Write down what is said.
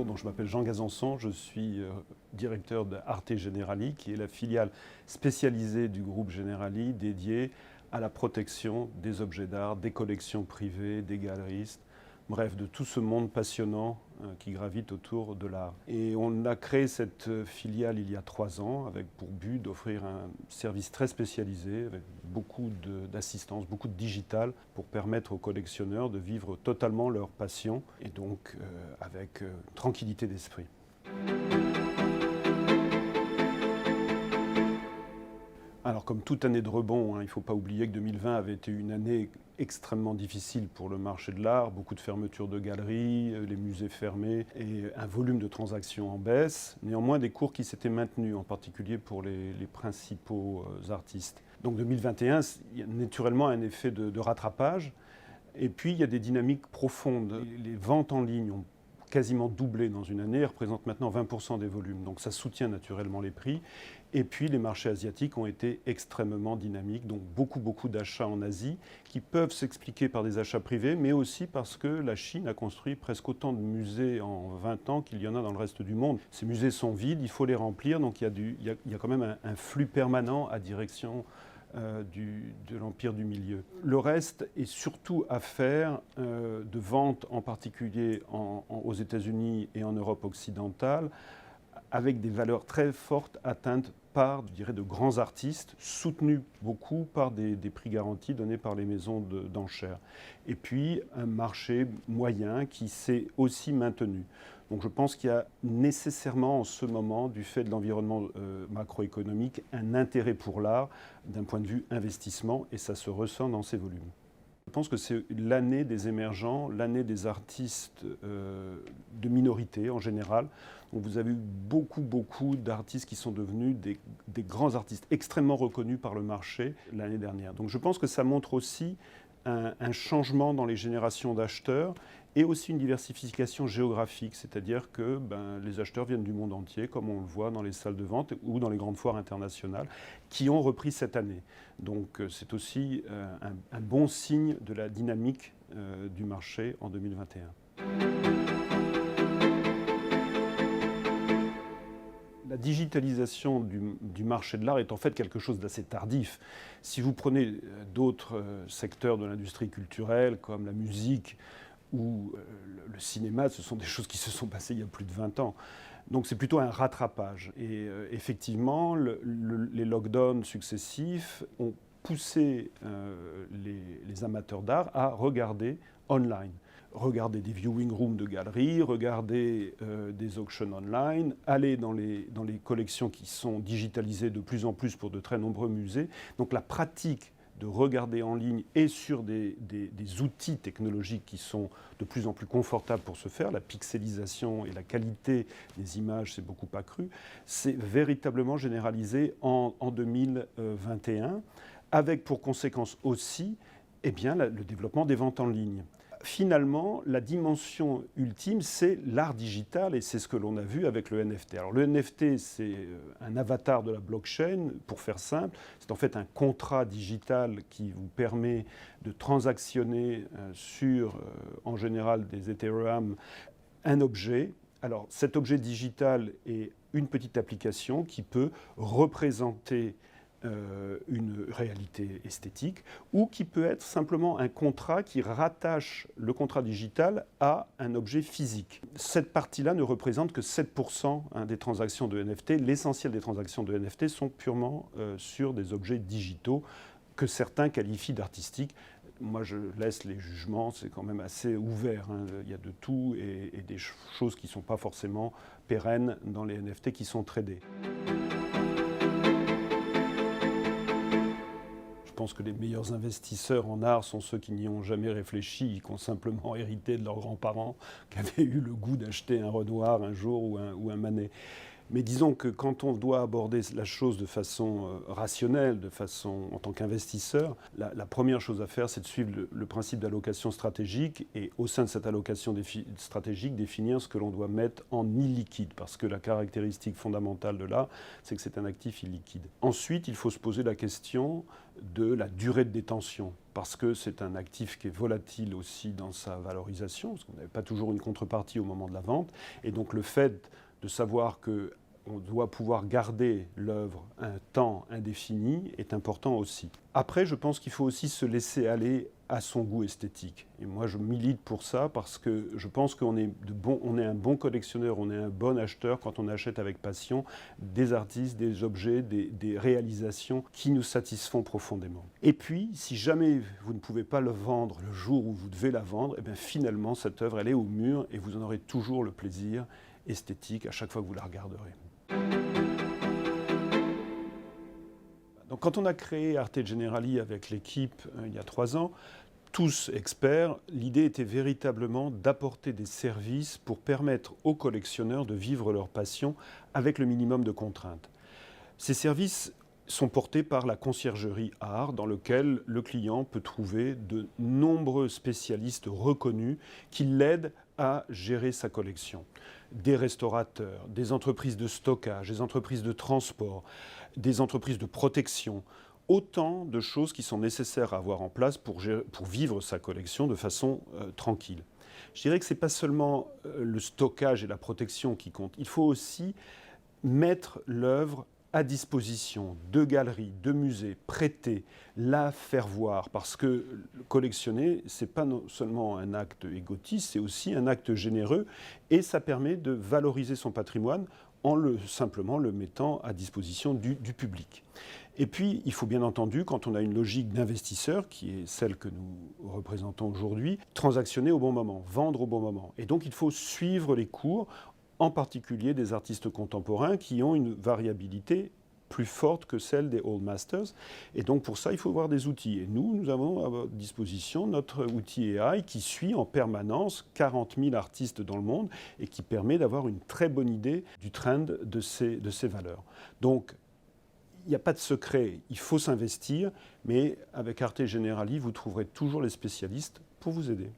donc je m'appelle Jean Gazançon, je suis directeur de Arte Generali, qui est la filiale spécialisée du groupe Generali dédiée à la protection des objets d'art, des collections privées, des galeristes, bref, de tout ce monde passionnant qui gravite autour de l'art. Et on a créé cette filiale il y a 3 ans avec pour but d'offrir un service très spécialisé, avec beaucoup d'assistance, beaucoup de digital, pour permettre aux collectionneurs de vivre totalement leur passion et donc avec tranquillité d'esprit. Alors comme toute année de rebond, il ne faut pas oublier que 2020 avait été une année extrêmement difficile pour le marché de l'art, beaucoup de fermetures de galeries, les musées fermés et un volume de transactions en baisse. Néanmoins, des cours qui s'étaient maintenus, en particulier pour les principaux artistes. Donc 2021, il y a naturellement un effet de rattrapage. Et puis il y a des dynamiques profondes. Les ventes en ligne ont quasiment doublé dans une année, représentent maintenant 20% des volumes. Donc ça soutient naturellement les prix. Et puis les marchés asiatiques ont été extrêmement dynamiques, donc beaucoup d'achats en Asie qui peuvent s'expliquer par des achats privés, mais aussi parce que la Chine a construit presque autant de musées en 20 ans qu'il y en a dans le reste du monde. Ces musées sont vides, il faut les remplir, donc il y a quand même un flux permanent à direction de l'Empire du Milieu. Le reste est surtout affaire de vente, en particulier aux États-Unis et en Europe occidentale, avec des valeurs très fortes atteintes par, je dirais, de grands artistes, soutenus beaucoup par des prix garantis donnés par les maisons d'enchères. Et puis un marché moyen qui s'est aussi maintenu. Donc je pense qu'il y a nécessairement en ce moment, du fait de l'environnement macroéconomique, un intérêt pour l'art d'un point de vue investissement, et ça se ressent dans ces volumes. Je pense que c'est l'année des émergents, l'année des artistes de minorité en général. Donc vous avez eu beaucoup d'artistes qui sont devenus des grands artistes extrêmement reconnus par le marché l'année dernière. Donc je pense que ça montre aussi un changement dans les générations d'acheteurs et aussi une diversification géographique, c'est-à-dire que les acheteurs viennent du monde entier, comme on le voit dans les salles de vente ou dans les grandes foires internationales, qui ont repris cette année. Donc c'est aussi un bon signe de la dynamique du marché en 2021. La digitalisation du marché de l'art est en fait quelque chose d'assez tardif. Si vous prenez d'autres secteurs de l'industrie culturelle, comme la musique ou le cinéma, ce sont des choses qui se sont passées il y a plus de 20 ans. Donc c'est plutôt un rattrapage. Et effectivement, les lockdowns successifs ont poussé les amateurs d'art à regarder online. Regarder des viewing rooms de galeries, regarder des auctions online, aller dans les collections qui sont digitalisées de plus en plus pour de très nombreux musées. Donc la pratique de regarder en ligne et sur des outils technologiques qui sont de plus en plus confortables pour ce faire, la pixelisation et la qualité des images s'est beaucoup accrue, c'est véritablement généralisé en 2021, avec pour conséquence aussi le développement des ventes en ligne. Finalement, la dimension ultime, c'est l'art digital et c'est ce que l'on a vu avec le NFT. Alors le NFT, c'est un avatar de la blockchain, pour faire simple. C'est en fait un contrat digital qui vous permet de transactionner sur, en général, des Ethereum, un objet. Alors cet objet digital est une petite application qui peut représenter une réalité esthétique ou qui peut être simplement un contrat qui rattache le contrat digital à un objet physique. Cette partie-là ne représente que 7% des transactions de NFT. L'essentiel des transactions de NFT sont purement sur des objets digitaux que certains qualifient d'artistiques. Moi, je laisse les jugements, c'est quand même assez ouvert. Il y a de tout et des choses qui ne sont pas forcément pérennes dans les NFT qui sont tradés. Je pense que les meilleurs investisseurs en art sont ceux qui n'y ont jamais réfléchi, qui ont simplement hérité de leurs grands-parents, qui avaient eu le goût d'acheter un Renoir un jour ou un Manet. Mais disons que quand on doit aborder la chose de façon rationnelle, en tant qu'investisseur, la première chose à faire, c'est de suivre le principe d'allocation stratégique et au sein de cette allocation stratégique, définir ce que l'on doit mettre en illiquide. Parce que la caractéristique fondamentale de là, c'est que c'est un actif illiquide. Ensuite, il faut se poser la question de la durée de détention, parce que c'est un actif qui est volatile aussi dans sa valorisation, parce qu'on n'avait pas toujours une contrepartie au moment de la vente, et donc le fait de savoir qu'on doit pouvoir garder l'œuvre un temps indéfini est important aussi. Après, je pense qu'il faut aussi se laisser aller à son goût esthétique. Et moi, je milite pour ça parce que je pense qu'on est un bon collectionneur, on est un bon acheteur quand on achète avec passion des artistes, des objets, des réalisations qui nous satisfont profondément. Et puis, si jamais vous ne pouvez pas le vendre le jour où vous devez la vendre, et bien finalement, cette œuvre, elle est au mur et vous en aurez toujours le plaisir esthétique à chaque fois que vous la regarderez. Donc, quand on a créé Arte Generali avec l'équipe il y a 3 ans, tous experts, l'idée était véritablement d'apporter des services pour permettre aux collectionneurs de vivre leur passion avec le minimum de contraintes. Ces services sont portés par la conciergerie art, dans lequel le client peut trouver de nombreux spécialistes reconnus qui l'aident à gérer sa collection. Des restaurateurs, des entreprises de stockage, des entreprises de transport, des entreprises de protection, autant de choses qui sont nécessaires à avoir en place pour vivre sa collection de façon tranquille. Je dirais que ce n'est pas seulement le stockage et la protection qui comptent, il faut aussi mettre l'œuvre à disposition de galeries, de musées, prêter, la faire voir, parce que collectionner, ce n'est pas seulement un acte égotiste, c'est aussi un acte généreux, et ça permet de valoriser son patrimoine en simplement le mettant à disposition du public. Et puis, il faut bien entendu, quand on a une logique d'investisseur, qui est celle que nous représentons aujourd'hui, transactionner au bon moment, vendre au bon moment. Et donc, il faut suivre les cours, en particulier des artistes contemporains qui ont une variabilité plus forte que celle des Old Masters. Et donc pour ça, il faut avoir des outils. Et nous avons à votre disposition notre outil AI qui suit en permanence 40 000 artistes dans le monde et qui permet d'avoir une très bonne idée du trend de ces valeurs. Donc, il n'y a pas de secret, il faut s'investir, mais avec Arte Generali, vous trouverez toujours les spécialistes pour vous aider.